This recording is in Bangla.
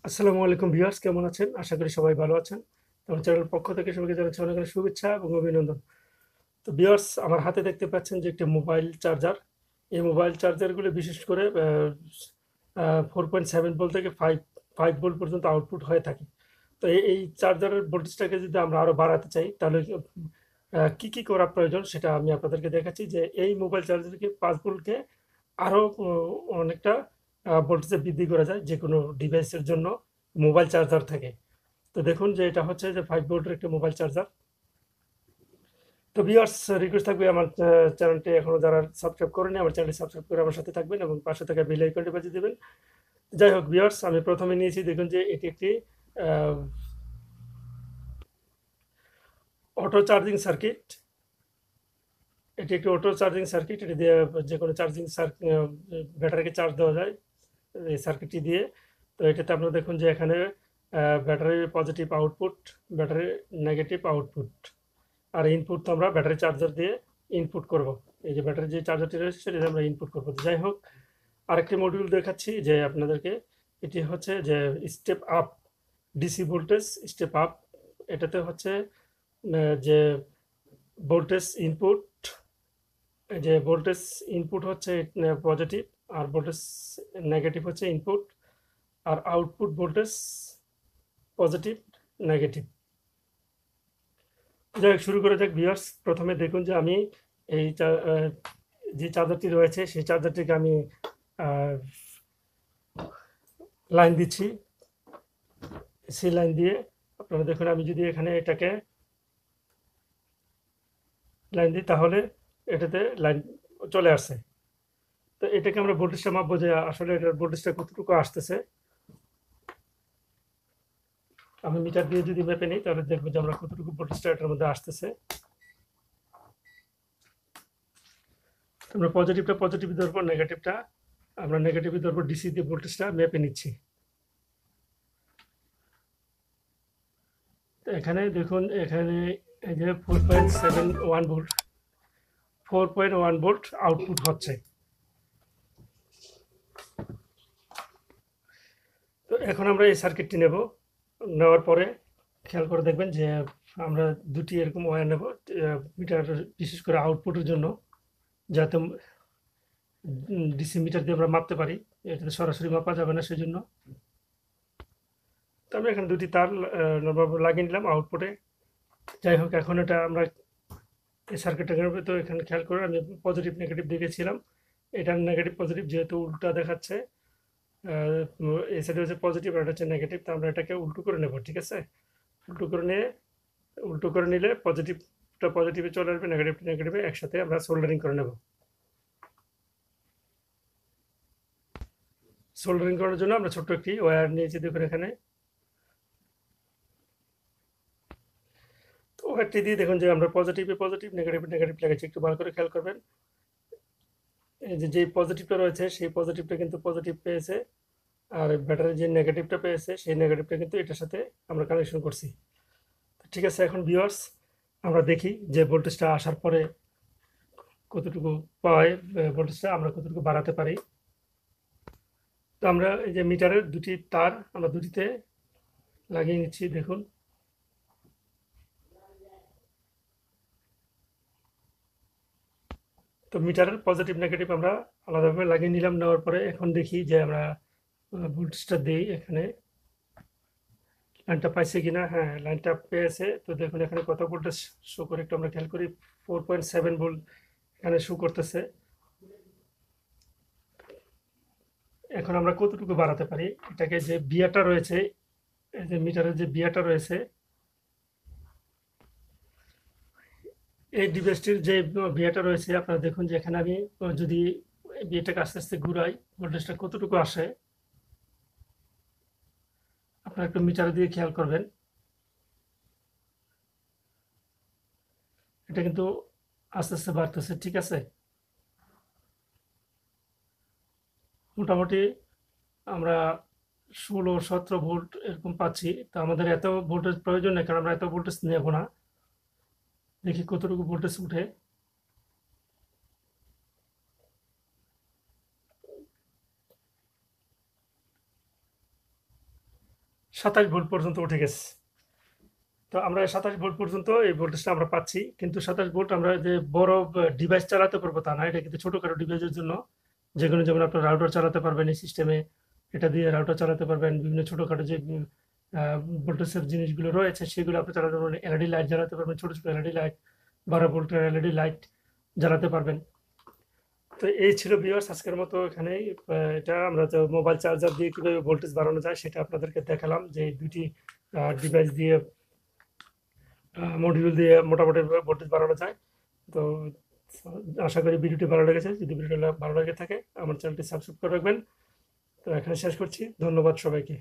আসসালামু আলাইকুম ভিউয়ার্স, কেমন আছেন? আশা করি সবাই ভালো আছেন। তো আমার চ্যানেলের পক্ষ থেকে সবাইকে জানাচ্ছি অনেক অনেক শুভেচ্ছা এবং অভিনন্দন। তো ভিউয়ার্স, আমার হাতে দেখতে পাচ্ছেন যে একটি মোবাইল চার্জার। এই মোবাইল চার্জারগুলো বিশেষ করে 4.7 ভোল্ট থেকে 5 ভোল্ট পর্যন্ত আউটপুট হয়ে থাকে। তো এই চার্জারের ভোল্টেজটাকে যদি আমরা আরো বাড়াতে চাই তাহলে কি করা প্রয়োজন সেটা আমি আপনাদেরকে দেখাচ্ছি যে এই মোবাইল চার্জারকে 5 ভোল্টকে আরো অনেকটা ভোল্টেজে বৃদ্ধি করা যায় যেকোনো ডিভাইসের জন্য মোবাইল চার্জার থেকে। তো দেখুন যে এটা হচ্ছে যে 5 ভোল্টের একটা মোবাইল চার্জার। তো ভিউয়ার্স, রিকোয়েস্ট থাকবে আমার চ্যানেলটি এখনো যারা সাবস্ক্রাইব করেনি আমার চ্যানেলটি সাবস্ক্রাইব করে আমার সাথে থাকবেন এবং পাশে থাকা বেল আইকনটি বাজিয়ে দিবেন। যাই হোক ভিউয়ার্স, আমি প্রথমে নিয়েছি, দেখুন যে এটি একটি অটো চার্জিং সার্কিট। এটি একটি অটো চার্জিং সার্কিট। এটি দিয়ে যে কোনো চার্জিং ব্যাটারিকে চার্জ দেওয়া যায় এই সার্কিটটি দিয়ে। তো এটাতে আপনারা দেখুন যে এখানে battery positive output, battery negative output, আর ইনপুট তো আমরা ব্যাটারি চার্জার দিয়ে ইনপুট করব। এই যে ব্যাটারি যে চার্জারটি রয়েছে সেটা দিয়ে আমরা ইনপুট করবো। তো যাই হোক, আরেকটি মডিউল দেখাচ্ছি যে আপনাদেরকে। এটি হচ্ছে যে step up DC voltage step up. এটাতে হচ্ছে যে ভোল্টেজ ইনপুট, যে ভোল্টেজ ইনপুট হচ্ছে পজিটিভ, আর ভোল্টেজ নেগেটিভ হচ্ছে ইনপুট, আর আউটপুট ভোল্টেজ পজিটিভ নেগেটিভ। যাই হোক, শুরু করা যাক ভিউয়ার্স। প্রথমে দেখুন যে আমি এই যে চার্জারটি রয়েছে সেই চার্জারটিকে আমি লাইন দিচ্ছি। সেই লাইন দিয়ে আপনারা দেখুন, আমি যদি এখানে এটাকে লাইন দিই তাহলে এটাতে লাইন চলে আসছে। তো এটাকে আমরা ভোল্টেজটা মাপবো যে আসলে এটার ভোল্টেজটা কতটুকু আসতেছে। আমি মিটার দিয়ে যদি মেপে নিই তাহলে দেখবো যে আমরা কতটুকু ভোল্টেজটা এটার মধ্যে আসতেছে। আমরা পজিটিভটা পজিটিভ ধরবো, নেগেটিভটা আমরা নেগেটিভ ধরবো, ডিসি দিয়ে ভোল্টেজটা মেপে নিচ্ছি। তো এখানে দেখুন, এখানে এই যে 4.71 ভোল্ট, 4.1 ভোল্ট আউটপুট হচ্ছে। তো এখন আমরা এই সার্কিটটি নেব। নেওয়ার পরে খেয়াল করে দেখবেন যে আমরা দুটি এরকম ওয়্যার নেব মিটার, বিশেষ করে আউটপুটের জন্য, যাতে ডিসি মিটার দিয়ে আমরা মাপতে পারি। এটাতে সরাসরি মাপা যাবে না, সেজন্য। তো আমরা এখানে দুটি তার লাগিয়ে নিলাম আউটপুটে। যাই হোক, এখন এটা আমরা এই সার্কিটটাকে, তো এখানে খেয়াল করে আমি পজিটিভ নেগেটিভ দেখেছিলাম। এটা নেগেটিভ পজিটিভ যেহেতু উল্টা দেখাচ্ছে, এই সাইডে হচ্ছে পজিটিভ আর এটা হচ্ছে নেগেটিভ। তো আমরা এটাকে উল্টো করে নেব, ঠিক আছে? উল্টো করে নিয়ে, উল্টো করে নিলে পজিটিভটা পজিটিভে চলে আসবে, নেগেটিভটা নেগেটিভে, একসাথে আমরা সোল্ডারিং করে নেব। সোল্ডারিং করার জন্য আমরা ছোট্ট একটি ওয়্যার নিয়েছি, দেখুন এখানে। তো ওয়্যারটি দিয়ে দেখুন যে আমরা পজিটিভে পজিটিভ, নেগেটিভে নেগেটিভ লাগাচ্ছি। একটু ভালো করে খেয়াল করবেন। এই যে পজিটিভটা রয়েছে সেই পজিটিভটা কিন্তু পজিটিভ পেয়েছে, আর ব্যাটারি যে নেগেটিভটা পেয়েছে সেই নেগেটিভটা কিন্তু এটার সাথে আমরা কানেকশন করছি। ঠিক আছে, এখন ভিউয়ার্স, আমরা দেখি যে ভোল্টেজটা আসার পরে কতটুকু পাই, ভোল্টেজটা আমরা কতটুকু বাড়াতে পারি। তো আমরা এই যে মিটারের দুটি তার আমরা দুটিতে লাগিয়ে নিচ্ছি, দেখুন। তো মিটারের পজিটিভ নেগেটিভ আমরা আলাদাভাবে লাগিয়ে নিলাম। নেওয়ার পরে এখন দেখি যে আমরা ভোল্টেজটা দিই এখানে, লাইনটা পাইছে কিনা। হ্যাঁ, লাইনটা পেয়েছে। তো দেখুন এখানে কত ভোল্টেজ শো করে, একটু আমরা খেয়াল করি। 4.7 ভোল্ট এখানে শো করতেছে। এখন আমরা কতটুকু বাড়াতে পারি এটাকে, যে বিয়াটা রয়েছে, এই যে মিটারের যে বিয়াটা রয়েছে, এই ডিভাইসটির যে বিয়াটা রয়েছে, আপনারা দেখুন যে এখানে আমি যদি বিয়াটাকে আস্তে আস্তে ঘুরাই, ভোল্টেজটা কতটুকু আসে আপনারা একটু মিটার দিয়ে খেয়াল করবেন। এটা কিন্তু আস্তে আস্তে বাড়তেছে, ঠিক আছে? মোটামুটি আমরা 16-17 ভোল্ট এরকম পাচ্ছি। তো আমাদের এত ভোল্টেজ প্রয়োজন নেই, কারণ আমরা এত ভোল্টেজ নেব না। দেখি কতটুকু ভোল্টেজ উঠে। 27 ভোল্ট পর্যন্ত উঠে গেছে। তো আমরা 27 ভোল্ট পর্যন্ত এই ভোল্টেজটা আমরা পাচ্ছি, কিন্তু 27 ভোল্ট আমরা যে বড় ডিভাইস চালাতে পারবো তা না, এটা কিন্তু ছোটখাটো ডিভাইসের জন্য, যেগুলো যেমন আপনার রাউটার চালাতে পারবেন এই সিস্টেমে, এটা দিয়ে রাউটার চালাতে পারবেন, বিভিন্ন ছোটখাটো যে ভোল্টেজের জিনিসগুলো রয়েছে সেগুলো আপনি চালাতে পারবেন, এলইডি লাইট জ্বালাতে পারবেন, ছোট ছোট এলইডি লাইট, 12 ভোল্টের এলইডি লাইট জ্বালাতে পারবেন। তো এই ছিল ভিউয়ার্স আজকের মতো এখানেই। এটা আমরা তো মোবাইল চার্জার দিয়ে কীভাবে ভোল্টেজ বাড়ানো যায় সেটা আপনাদেরকে দেখালাম, যে এই দুটি ডিভাইস দিয়ে মডিউল দিয়ে মোটামুটি ভোল্টেজ বাড়ানো যায়। তো আশা করি ভিডিওটি ভালো লেগেছে। যদি ভিডিওটা ভালো লেগে থাকে আমার চ্যানেলটি সাবস্ক্রাইব করে রাখবেন। তো এখানে শেষ করছি। ধন্যবাদ সবাইকে।